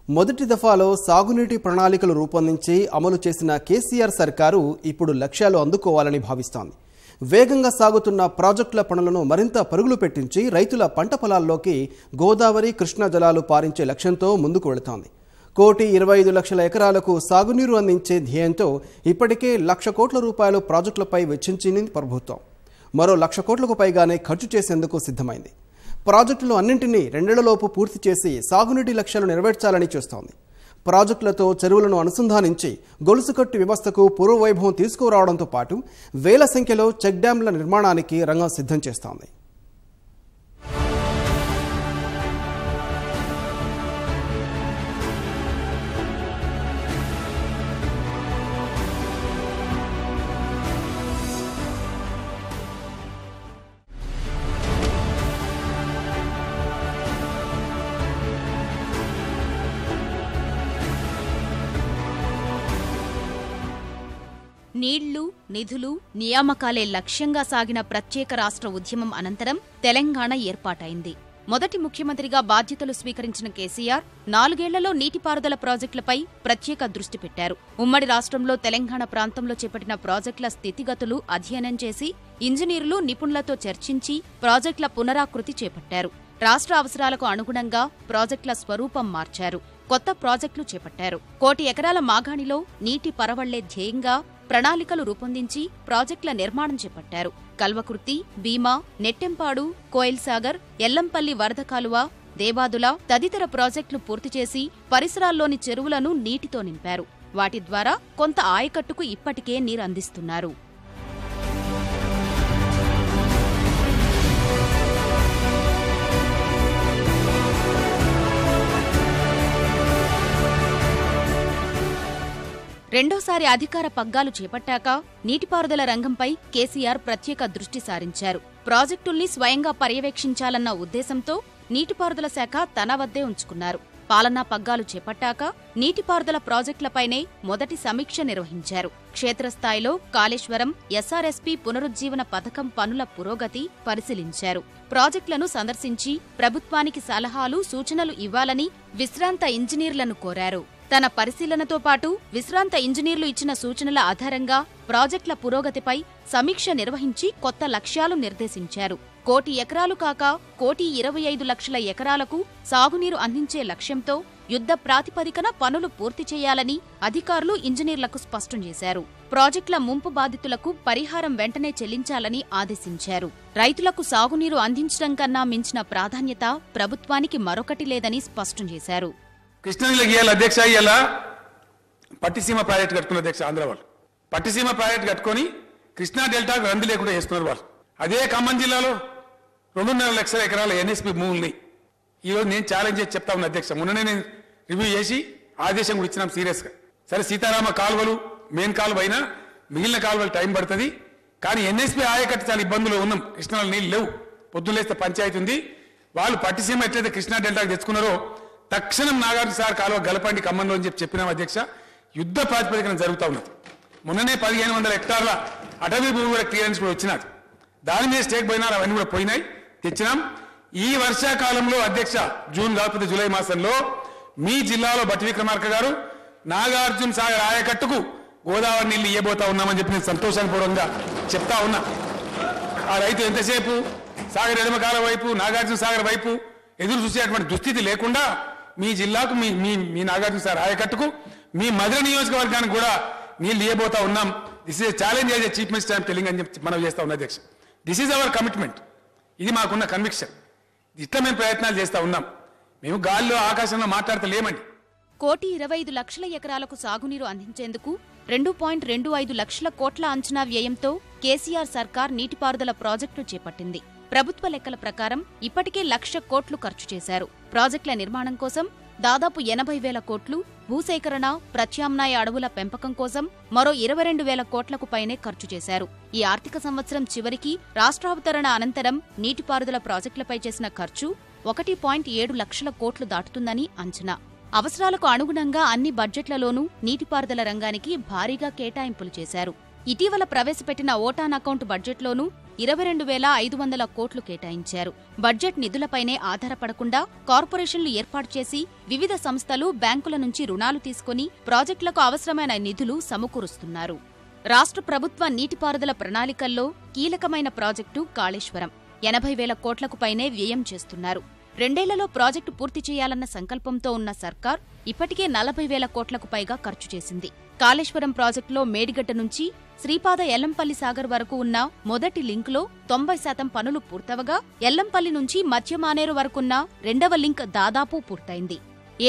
మొదటి దఫాలో సాగునీటి ప్రణాళికలు రూపొందించి అమలు చేసిన కేసీఆర్ సర్కారు ఇప్పుడు లక్ష్యాలు అందుకోవాలని భావిస్తోంది. వేగంగా సాగుతున్న ప్రాజెక్టుల పనులను మరింత పరుగులు పెట్టించి రైతుల పంట పొలాల్లోకి గోదావరి కృష్ణా జలాలు పారించే లక్ష్యంతో ముందుకు వెళుతోంది. 1,25,00,000 ఎకరాలకు సాగునీరు అందించే ధ్యేయంతో ఇప్పటికే 1,00,000 కోట్ల రూపాయలు ప్రాజెక్టులపై వెచ్చించింది ప్రభుత్వం. మరో 1,00,000 కోట్లకు పైగానే ఖర్చు చేసేందుకు సిద్ధమైంది. ప్రాజెక్టులు అన్నింటినీ 2 ఏళ్లలోపు పూర్తి చేసి సాగునీటి లక్ష్యాలు నెరవేర్చాలని చూస్తోంది. ప్రాజెక్టులతో చెరువులను అనుసంధానించి గొలుసుకట్టు వ్యవస్థకు పూర్వవైభవం తీసుకురావడంతో పాటు వేల సంఖ్యలో చెక్ డ్యాంల నిర్మాణానికి రంగం సిద్ధం చేస్తోంది. నీళ్లు, నిధులు, నియామకాలే లక్ష్యంగా సాగిన ప్రత్యేక రాష్ట్ర ఉద్యమం అనంతరం తెలంగాణ ఏర్పాటైంది. మొదటి ముఖ్యమంత్రిగా బాధ్యతలు స్వీకరించిన కేసీఆర్ 4 ఏళ్లలో నీటిపారుదల ప్రాజెక్టులపై ప్రత్యేక దృష్టి పెట్టారు. ఉమ్మడి రాష్ట్రంలో తెలంగాణ ప్రాంతంలో చేపట్టిన ప్రాజెక్టుల స్థితిగతులు అధ్యయనం చేసి ఇంజనీర్లు, నిపుణులతో చర్చించి ప్రాజెక్టుల పునరాకృతి చేపట్టారు. రాష్ట్ర అవసరాలకు అనుగుణంగా ప్రాజెక్టుల స్వరూపం మార్చారు. కొత్త ప్రాజెక్టులు చేపట్టారు. 1 కోటి ఎకరాల మాగాణిలో నీటి పరవళ్లే ధ్యేయంగా ప్రణాళికలు రూపొందించి ప్రాజెక్టుల నిర్మాణం చేపట్టారు. కల్వకుర్తి, భీమా, నెట్టెంపాడు, కోయిల్సాగర్, ఎల్లంపల్లి వరద కాలువ, దేవాదుల తదితర ప్రాజెక్టులు పూర్తి చేసి పరిసరాల్లోని చెరువులను నీటితో నింపారు. వాటి ద్వారా కొంత ఆయకట్టుకు ఇప్పటికే నీరు అందిస్తున్నారు. రెండోసారి అధికార పగ్గాలు చేపట్టాక నీటిపారుదల రంగంపై కేసీఆర్ ప్రత్యేక దృష్టి సారించారు. ప్రాజెక్టుల్ని స్వయంగా పర్యవేక్షించాలన్న ఉద్దేశంతో నీటిపారుదల శాఖ తన వద్దే ఉంచుకున్నారు. పాలనా పగ్గాలు చేపట్టాక నీటిపారుదల ప్రాజెక్టులపైనే మొదటి సమీక్ష నిర్వహించారు. క్షేత్రస్థాయిలో కాళేశ్వరం, ఎస్ఆర్ఎస్పీ పునరుజ్జీవన పథకం పనుల పురోగతి పరిశీలించారు. ప్రాజెక్టులను సందర్శించి ప్రభుత్వానికి సలహాలు, సూచనలు ఇవ్వాలని విశ్రాంత ఇంజనీర్లను కోరారు. తన పరిశీలనతో పాటు విశ్రాంత ఇంజనీర్లు ఇచ్చిన సూచనల ఆధారంగా ప్రాజెక్టుల పురోగతిపై సమీక్ష నిర్వహించి కొత్త లక్ష్యాలు నిర్దేశించారు. 1 కోటి ఎకరాలు కాక 1,25,00,000 ఎకరాలకు సాగునీరు అందించే లక్ష్యంతో యుద్ధ ప్రాతిపదికన పనులు పూర్తి చేయాలని అధికారులు, ఇంజనీర్లకు స్పష్టం చేశారు. ప్రాజెక్టుల ముంపు బాధితులకు పరిహారం వెంటనే చెల్లించాలని ఆదేశించారు. రైతులకు సాగునీరు అందించడం కన్నా మించిన ప్రాధాన్యత ప్రభుత్వానికి మరొకటి లేదని స్పష్టం చేశారు. కృష్ణానదిలోకి ఇవాళ అధ్యక్ష ఇవాళ పట్టిసీమ ప్రాజెక్టు కట్టుకున్న అధ్యక్ష ఆంధ్ర వాళ్ళు పట్టిసీమ ప్రాజెక్టు కట్టుకొని కృష్ణా డెల్టాకు రంది లేకుండా చేసుకున్నారు వాళ్ళు. అదే ఖమ్మం జిల్లాలో 2.5 లక్షల ఎకరాల ఎన్ఎస్పీ భూముల్ని ఈరోజు నేను ఛాలెంజ్ చేసి చెప్తా ఉన్నా అధ్యక్ష. మొన్ననే నేను రివ్యూ చేసి ఆదేశం కూడా ఇచ్చినాం సీరియస్గా. సరే సీతారామ కాలువలు మెయిన్ కాలువ అయినా మిగిలిన కాలువలు టైం పడుతుంది, కానీ ఎన్ఎస్పీ ఆయకట్టు చాలా ఇబ్బందులు ఉన్నాం. కృష్ణాలో నీళ్ళు లేవు, పొద్దులేస్తే పంచాయతీ ఉంది. వాళ్ళు పట్టిసీమ ఎట్లయితే కృష్ణా డెల్టాకు తెచ్చుకున్నారో తక్షణం నాగార్జున సార్ కాలువ గలపండి ఖమ్మంలో అని చెప్పినాం అధ్యక్ష. యుద్ధ ప్రాతిపదికన జరుగుతూ ఉన్నది. మొన్ననే 1,500 హెక్టార్ల అటవీ భూమి కూడా క్లియరెన్స్ కూడా వచ్చినది. దాని మీద స్టేక్ పోయినారు, అవన్నీ కూడా పోయినాయి, తెచ్చినాం. ఈ వర్షాకాలంలో అధ్యక్ష జూన్ కాకపోతే జూలై మాసంలో మీ జిల్లాలో బట్టి విక్రమార్క గారు నాగార్జున సాగర్ ఆయకట్టుకు గోదావరి నీళ్లు ఇయ్యబోతా ఉన్నామని చెప్పి నేను సంతోషపూర్వకంగా చెప్తా ఉన్నా. ఆ రైతు ఎంతసేపు సాగర్ ఎడమకాల వైపు, నాగార్జున సాగర్ వైపు ఎదురు చూసేటువంటి దుస్థితి లేకుండా మీ జిల్లాకు మీ నాగార్జున సాగర్ ఆయకట్టుకు మీ మధుర నియోజకవర్గానికి కూడా నీళ్లు ఇయ్యబోతా ఉన్నాం. This is challenge as chief minister I'm telling అని చెప్పి మనం చేస్తా ఉన్నాం అధ్యక్ష. This is our commitment. ఇది మాకున్న కన్విక్షన్. ఇట్లా మేము ప్రయత్నాలు చేస్తా ఉన్నాం. మేము గాల్లో ఆకాశంలో మాట్లాడతలేమండి. 1,25,00,000 ఎకరాలకు సాగునీరు అందించేందుకు 2.25 లక్షల కోట్ల అంచనా వ్యయంతో కేసీఆర్ సర్కార్ నీటిపారుదల ప్రాజెక్టులు చేపట్టింది. ప్రభుత్వ లెక్కల ప్రకారం ఇప్పటికే 1,00,000 కోట్లు ఖర్చు చేశారు. ప్రాజెక్టుల నిర్మాణం కోసం దాదాపు 80,000 కోట్లు, భూసేకరణ, ప్రత్యామ్నాయ అడవుల పెంపకం కోసం మరో 22,000 కోట్లకు పైనే ఖర్చు చేశారు. ఈ ఆర్థిక సంవత్సరం చివరికి రాష్ట్రావతరణ అనంతరం నీటిపారుదల ప్రాజెక్టులపై చేసిన ఖర్చు 1.7 లక్షల కోట్లు దాటుతుందని అంచనా. అవసరాలకు అనుగుణంగా అన్ని బడ్జెట్లలోనూ నీటిపారుదల రంగానికి భారీగా కేటాయింపులు చేశారు. ఇటీవల ప్రవేశపెట్టిన ఓటాన్ అకౌంట్ బడ్జెట్లోనూ 22,500 కోట్లు కేటాయించారు. బడ్జెట్ నిధులపైనే ఆధారపడకుండా కార్పొరేషన్లు ఏర్పాటు చేసి వివిధ సంస్థలు బ్యాంకుల నుంచి రుణాలు తీసుకుని ప్రాజెక్టులకు అవసరమైన నిధులు సమకూరుస్తున్నారు. రాష్ట్ర ప్రభుత్వ నీటిపారుదల ప్రణాళికల్లో కీలకమైన ప్రాజెక్టు కాళేశ్వరం. 80,000 కోట్లకు పైనే వ్యయం చేస్తున్నారు. 2 ఏళ్లలో ప్రాజెక్టు పూర్తి చేయాలన్న సంకల్పంతో ఉన్న సర్కార్ ఇప్పటికే 40,000 కోట్లకు పైగా ఖర్చు చేసింది. కాళేశ్వరం ప్రాజెక్టులో మేడిగడ్డ నుంచి శ్రీపాద ఎల్లంపల్లి సాగర్ వరకు ఉన్న మొదటి లింకులో 90% పనులు పూర్తవగా, ఎల్లంపల్లి నుంచి మధ్యమానేరు వరకున్న 2వ లింక్ దాదాపు పూర్తయింది.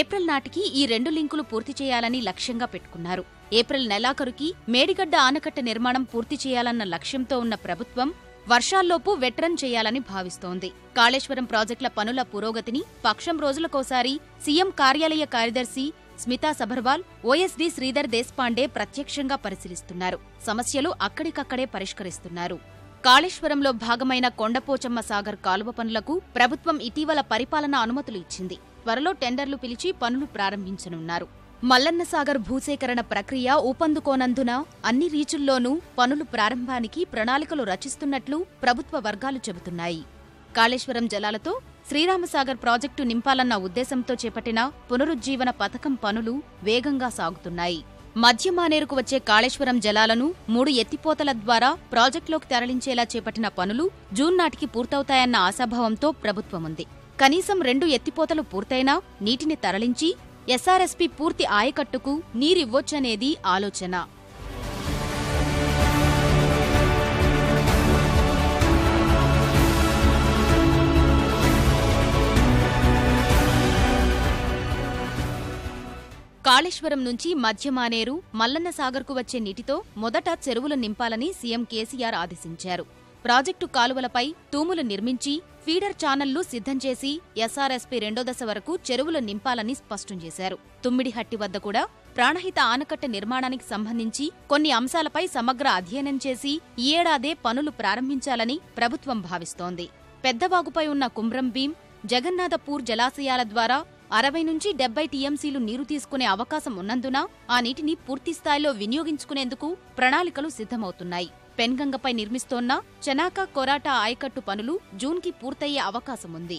ఏప్రిల్ నాటికి ఈ 2 లింకులు పూర్తి చేయాలని లక్ష్యంగా పెట్టుకున్నారు. ఏప్రిల్ నెలాఖరుకి మేడిగడ్డ ఆనకట్ట నిర్మాణం పూర్తి చేయాలన్న లక్ష్యంతో ఉన్న ప్రభుత్వం వర్షాల్లోపు వెట్రన్ చేయాలని భావిస్తోంది. కాళేశ్వరం ప్రాజెక్టుల పనుల పురోగతిని పక్షం రోజులకోసారి సీఎం కార్యాలయ కార్యదర్శి స్మితా సబర్వాల్, ఓఎస్డీ శ్రీధర్ దేశపాండే ప్రత్యక్షంగా పరిశీలిస్తున్నారు. సమస్యలు అక్కడికక్కడే పరిష్కరిస్తున్నారు. కాళేశ్వరంలో భాగమైన కొండపోచమ్మ సాగర్ కాలువ పనులకు ప్రభుత్వం ఇటీవల పరిపాలనా అనుమతులు ఇచ్చింది. త్వరలో టెండర్లు పిలిచి పనులు ప్రారంభించనున్నారు. మల్లన్న సాగర్ భూసేకరణ ప్రక్రియ ఊపందుకోనందున అన్ని రీచుల్లోనూ పనులు ప్రారంభానికి ప్రణాళికలు రచిస్తున్నట్లు ప్రభుత్వ వర్గాలు చెబుతున్నాయి. కాళేశ్వరం జలాలతో శ్రీరామసాగర్ ప్రాజెక్టు నింపాలన్న ఉద్దేశంతో చేపట్టిన పునరుజ్జీవన పథకం పనులు వేగంగా సాగుతున్నాయి. మధ్యమానేరుకు వచ్చే కాళేశ్వరం జలాలను 3 ఎత్తిపోతల ద్వారా ప్రాజెక్టులోకి తరలించేలా చేపట్టిన పనులు జూన్ నాటికి పూర్తవుతాయన్న ఆశాభావంతో ప్రభుత్వముంది. కనీసం 2 ఎత్తిపోతలు పూర్తయినా నీటిని తరలించి ఎస్ఆర్ఎస్పీ పూర్తి ఆయకట్టుకు నీరివ్వొచ్చనేది ఆలోచన. కాళేశ్వరం నుంచి మధ్యమానేరు, మల్లన్న సాగర్కు వచ్చే నీటితో మొదట చెరువులు నింపాలని సీఎం కేసీఆర్ ఆదేశించారు. ప్రాజెక్టు కాలువలపై తూములు నిర్మించి ఫీడర్ ఛానళ్లు సిద్ధం చేసి ఎస్ఆర్ఎస్పీ 2వ దశ వరకు చెరువులు నింపాలని స్పష్టం చేశారు. తుమ్మిడిహట్టి వద్ద కూడా ప్రాణహిత ఆనకట్ట నిర్మాణానికి సంబంధించి కొన్ని అంశాలపై సమగ్ర అధ్యయనం చేసి ఈ ఏడాదే పనులు ప్రారంభించాలని ప్రభుత్వం భావిస్తోంది. పెద్దవాగుపై ఉన్న కుమ్రం భీం, జగన్నాథపూర్ జలాశయాల ద్వారా 60 నుంచి 70 టీఎంసీలు నీరు తీసుకునే అవకాశం ఉన్నందున ఆ నీటిని పూర్తిస్థాయిలో వినియోగించుకునేందుకు ప్రణాళికలు సిద్ధమవుతున్నాయి. పెన్గంగపై నిర్మిస్తోన్న చనాక కొరాటా ఆయకట్టు పనులు జూన్కి పూర్తయ్యే అవకాశముంది.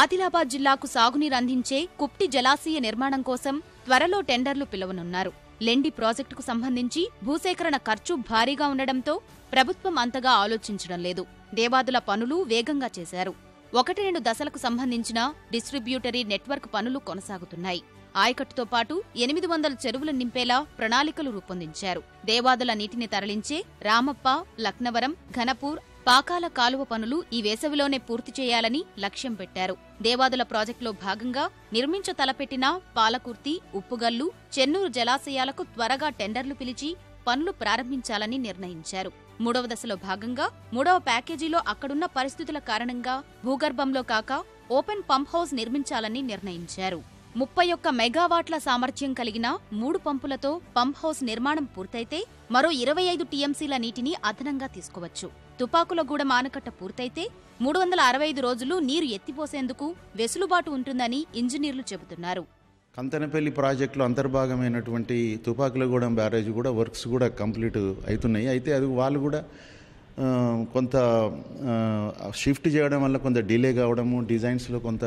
ఆదిలాబాద్ జిల్లాకు సాగునీరు అందించే కుప్టి జలాశయ నిర్మాణం కోసం త్వరలో టెండర్లు పిలవనున్నారు. లెండి ప్రాజెక్టుకు సంబంధించి భూసేకరణ ఖర్చు భారీగా ఉండడంతో ప్రభుత్వం అంతగా ఆలోచించడం లేదు. దేవాదుల పనులు వేగంగా చేశారు. 1-2 దశలకు సంబంధించిన డిస్ట్రిబ్యూటరీ నెట్వర్క్ పనులు కొనసాగుతున్నాయి. ఆయకట్టుతో పాటు 800 చెరువులు నింపేలా ప్రణాళికలు రూపొందించారు. దేవాదుల నీటిని తరలించే రామప్ప, లక్నవరం, ఘనపూర్, పాకాల కాలువ పనులు ఈ వేసవిలోనే పూర్తి చేయాలని లక్ష్యం పెట్టారు. దేవాదుల ప్రాజెక్టులో భాగంగా నిర్మించ తలపెట్టిన పాలకుర్తి, ఉప్పుగల్లు, చెన్నూరు జలాశయాలకు త్వరగా టెండర్లు పిలిచి పనులు ప్రారంభించాలని నిర్ణయించారు. 3వ దశలో భాగంగా 3వ ప్యాకేజీలో అక్కడున్న పరిస్థితుల కారణంగా భూగర్భంలో కాక ఓపెన్ పంప్ హౌస్ నిర్మించాలని నిర్ణయించారు. 31 మెగావాట్ల సామర్థ్యం కలిగిన 3 పంపులతో పంప్ హౌస్ నిర్మాణం పూర్తయితే మరో 25 టీఎంసీల నీటిని అదనంగా తీసుకోవచ్చు. తుపాకులగూడెం ఆనకట్ట పూర్తయితే 365 రోజులు నీరు ఎత్తిపోసేందుకు వెసులుబాటు ఉంటుందని ఇంజనీర్లు చెబుతున్నారు. కంతనపల్లి ప్రాజెక్టులో అంతర్భాగమైనటువంటి తుపాకులగూడెం బ్యారేజ్ కూడా వర్క్స్ కూడా కంప్లీట్ అవుతున్నాయి. అయితే అది వాళ్ళు కూడా కొంత షిఫ్ట్ చేయడం వల్ల కొంత డిలే కావడము, డిజైన్స్లో కొంత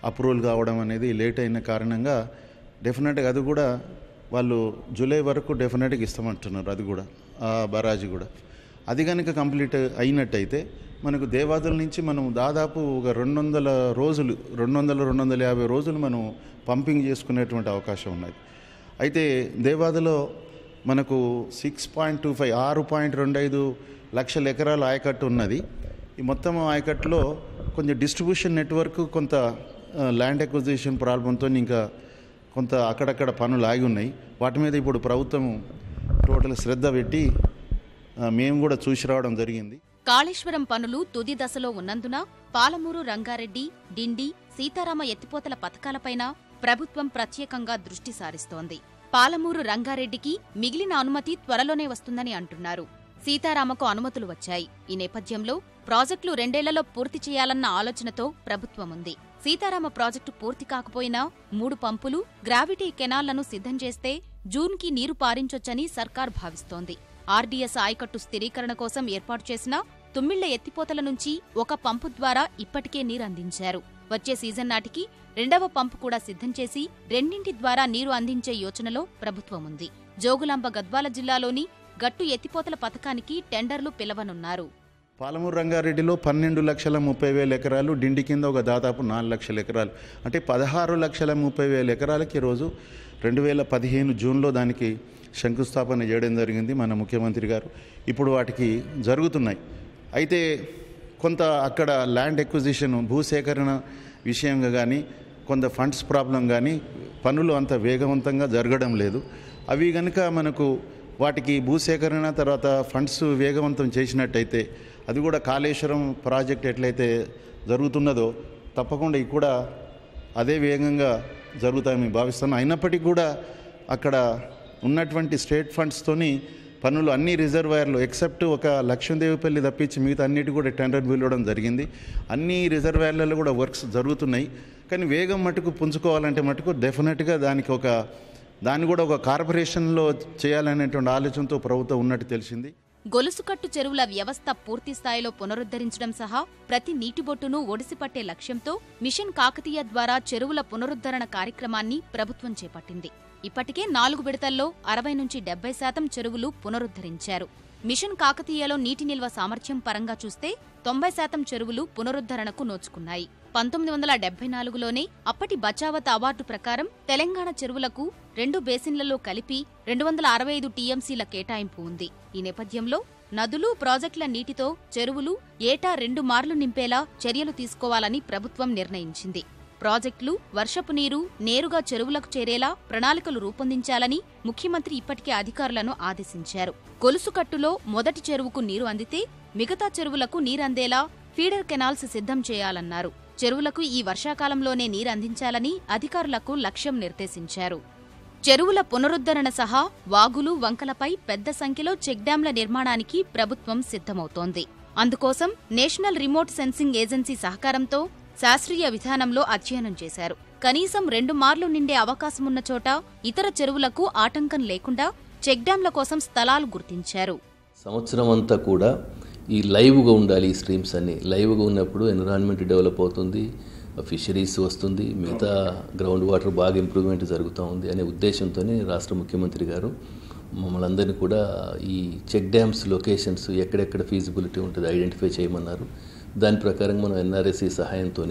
అప్రూవల్ కావడం అనేది లేట్ అయిన కారణంగా డెఫినెట్గా అది కూడా వాళ్ళు జూలై వరకు డెఫినెట్గా ఇస్తామంటున్నారు. అది కూడా ఆ బరాజు కూడా అది కనుక కంప్లీట్ అయినట్టయితే మనకు దేవాదుల నుంచి మనం దాదాపు ఒక 200 రోజులు 250 రోజులు మనం పంపింగ్ చేసుకునేటువంటి అవకాశం ఉన్నది. అయితే దేవాదులో మనకు 6.25 6.25 లక్షల ఎకరాల ఆయకట్టు ఉన్నది. ఈ మొత్తం ఆయకట్టులో కొంచెం డిస్ట్రిబ్యూషన్ నెట్వర్క్ కొంత ల్యాండ్ అక్విజిషన్ ప్రాబ్లంతో ఇంకా కొంత అక్కడక్కడ పనులు ఆగి ఉన్నాయి. వాటి మీద ఇప్పుడు ప్రభుత్వం టోటల్ శ్రద్ధ పెట్టి మేము కూడా చూసి రావడం జరిగింది. కాళేశ్వరం పనులు తుది దశలో ఉన్నందున పాలమూరు, రంగారెడ్డి, డిండి, సీతారామ ఎత్తిపోతల పథకాలపైన ప్రభుత్వం ప్రత్యేకంగా దృష్టి సారిస్తోంది. పాలమూరు, రంగారెడ్డికి మిగిలిన అనుమతి త్వరలోనే వస్తుందని అంటున్నారు. సీతారామకు అనుమతులు వచ్చాయి. ఈ నేపథ్యంలో ప్రాజెక్టులు 2 ఏళ్లలో పూర్తి చేయాలన్న ఆలోచనతో ప్రభుత్వముంది. సీతారామ ప్రాజెక్టు పూర్తి కాకపోయినా 3 పంపులు, గ్రావిటీ కెనాల్లను సిద్ధం చేస్తే జూన్కి నీరు పారించొచ్చని సర్కార్ భావిస్తోంది. ఆర్డీఎస్ ఆయకట్టు స్థిరీకరణ కోసం ఏర్పాటు చేసిన తుమ్మిళ్ల ఎత్తిపోతల నుంచి ఒక పంపు ద్వారా ఇప్పటికే నీరు అందించారు. వచ్చే సీజన్ నాటికి 2వ పంపు కూడా సిద్ధం చేసి 2 ద్వారా నీరు అందించే యోచనలో ప్రభుత్వం ఉంది. జోగులాంబ గద్వాల జిల్లాలోని గట్టు ఎత్తిపోతల పథకానికి టెండర్లు పిలవనున్నారు. పాలమూరు రంగారెడ్డిలో 12,30,000 ఎకరాలు, డిండి కింద ఒక దాదాపు 4 లక్షల ఎకరాలు, అంటే 16,30,000 ఎకరాలకి ఈరోజు 2015 జూన్లో దానికి శంకుస్థాపన చేయడం జరిగింది మన ముఖ్యమంత్రి గారు. ఇప్పుడు వాటికి జరుగుతున్నాయి. అయితే కొంత అక్కడ ల్యాండ్ ఎక్విజిషన్, భూసేకరణ విషయంగా కానీ, కొంత ఫండ్స్ ప్రాబ్లం కానీ పనులు అంత వేగవంతంగా జరగడం లేదు. అవి కనుక మనకు వాటికి భూసేకరణ తర్వాత ఫండ్స్ వేగవంతం చేసినట్టయితే, అది కూడా కాళేశ్వరం ప్రాజెక్ట్ ఎట్లయితే జరుగుతున్నదో తప్పకుండా ఇది కూడా అదే వేగంగా జరుగుతాయని భావిస్తున్నాను. అయినప్పటికీ కూడా అక్కడ ఉన్నటువంటి స్టేట్ ఫండ్స్తోని పనులు అన్ని రిజర్వాయర్లు ఎక్సెప్ట్ ఒక లక్ష్మీదేవిపల్లి తప్పించి మిగతా అన్నిటి కూడా టెండర్ పిలవడం జరిగింది. అన్ని రిజర్వాయర్లలో కూడా వర్క్స్ జరుగుతున్నాయి. కానీ వేగం మటుకు పుంజుకోవాలంటే మటుకు డెఫినెట్గా దాన్ని కూడా ఒక కార్పొరేషన్లో చేయాలనేటువంటి ఆలోచనతో ప్రభుత్వం ఉన్నట్టు తెలిసింది. గొలుసుకట్టు చెరువుల వ్యవస్థ పూర్తి స్థాయిలో పునరుద్ధరించడం సహా ప్రతి నీటిబొట్టును ఒడిసిపట్టే లక్ష్యంతో మిషన్ కాకతీయ ద్వారా చెరువుల పునరుద్ధరణ కార్యక్రమాన్ని ప్రభుత్వం చేపట్టింది. ఇప్పటికే 4 విడతల్లో 60-70% చెరువులు పునరుద్ధరించారు. మిషన్ కాకతీయలో నీటి నిల్వ సామర్థ్యం పరంగా చూస్తే 90% చెరువులు పునరుద్ధరణకు నోచుకున్నాయి. 1974లోనే అప్పటి బచావత్ అవార్డు ప్రకారం తెలంగాణ చెరువులకు 2 బేసిన్లలో కలిపి 265 టీఎంసీల కేటాయింపు ఉంది. ఈ నేపథ్యంలో నదులు, ప్రాజెక్టుల నీటితో చెరువులు ఏటా 2 మార్లు నింపేలా చర్యలు తీసుకోవాలని ప్రభుత్వం నిర్ణయించింది. ప్రాజెక్టులు, వర్షపు నీరు నేరుగా చెరువులకు చేరేలా ప్రణాళికలు రూపొందించాలని ముఖ్యమంత్రి ఇప్పటికే అధికారులను ఆదేశించారు. గొలుసుకట్టులో మొదటి చెరువుకు నీరు అందితే మిగతా చెరువులకు నీరందేలా ఫీడర్ కెనాల్స్ సిద్ధం చేయాలన్నారు. చెరువులకు ఈ వర్షాకాలంలోనే నీరందించాలని అధికారులకు లక్ష్యం నిర్దేశించారు. చెరువుల పునరుద్ధరణ సహా వాగులు, వంకలపై పెద్ద సంఖ్యలో చెక్డ్యాంల నిర్మాణానికి ప్రభుత్వం సిద్ధమవుతోంది. అందుకోసం నేషనల్ రిమోట్ సెన్సింగ్ ఏజెన్సీ సహకారంతో శాస్త్రీయ విధానంలో అధ్యయనం చేశారు. కనీసం 2 మార్లు నిండే అవకాశమున్న చోట ఇతర చెరువులకు ఆటంకం లేకుండా చెక్డ్యాంల కోసం స్థలాలు గుర్తించారు. సంవత్సరం అంతా కూడా ఈ లైవ్గా ఉండాలి. ఈ స్ట్రీమ్స్ అన్ని లైవ్గా ఉన్నప్పుడు ఎన్విరాన్మెంట్ డెవలప్ అవుతుంది, ఫిషరీస్ వస్తుంది, మిగతా గ్రౌండ్ వాటర్ బాగా ఇంప్రూవ్మెంట్ జరుగుతూ ఉంది అనే ఉద్దేశంతోనే రాష్ట్ర ముఖ్యమంత్రి గారు మమ్మల్ని అందరినీ కూడా ఈ చెక్ డ్యామ్స్ లొకేషన్స్ ఎక్కడెక్కడ ఫీజిబిలిటీ ఉంటుంది ఐడెంటిఫై చేయమన్నారు. దాని ప్రకారం మనం ఎన్ఆర్ఎస్సి సహాయంతో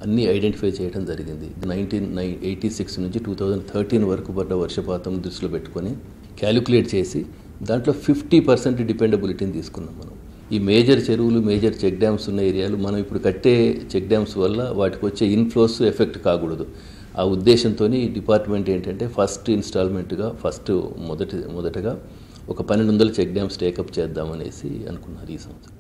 అన్నీ ఐడెంటిఫై చేయడం జరిగింది. 1986 నుంచి 2013 వరకు పడ్డ వర్షపాతం దృష్టిలో పెట్టుకొని క్యాలిక్యులేట్ చేసి దాంట్లో 50% డిపెండబిలిటీని తీసుకున్నాం మనం. ఈ మేజర్ చెరువులు, మేజర్ చెక్ డ్యామ్స్ ఉన్న ఏరియాలు మనం ఇప్పుడు కట్టే చెక్ డ్యామ్స్ వల్ల వాటికి వచ్చే ఇన్ఫ్లోస్ ఎఫెక్ట్ కాకూడదు. ఆ ఉద్దేశంతో డిపార్ట్మెంట్ ఏంటంటే ఫస్ట్ ఇన్స్టాల్మెంట్గా మొదటగా ఒక 1200 చెక్ డ్యామ్స్ టేకప్ చేద్దామనేసి అనుకున్నారు ఈ సంవత్సరం.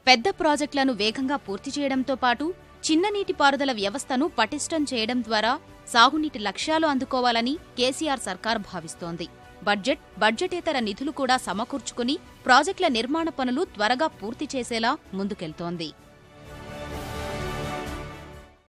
పెద్ద ప్రాజెక్టులను వేగంగా పూర్తి చేయడంతో పాటు చిన్న నీటిపారుదల వ్యవస్థను పటిష్టం చేయడం ద్వారా సాగునీటి లక్ష్యాలు అందుకోవాలని కేసీఆర్ సర్కార్ భావిస్తోంది. బడ్జెటేతర నిధులు కూడా సమకూర్చుకుని ప్రాజెక్టుల నిర్మాణ పనులు త్వరగా పూర్తి చేసేలా ముందుకెళ్తోంది.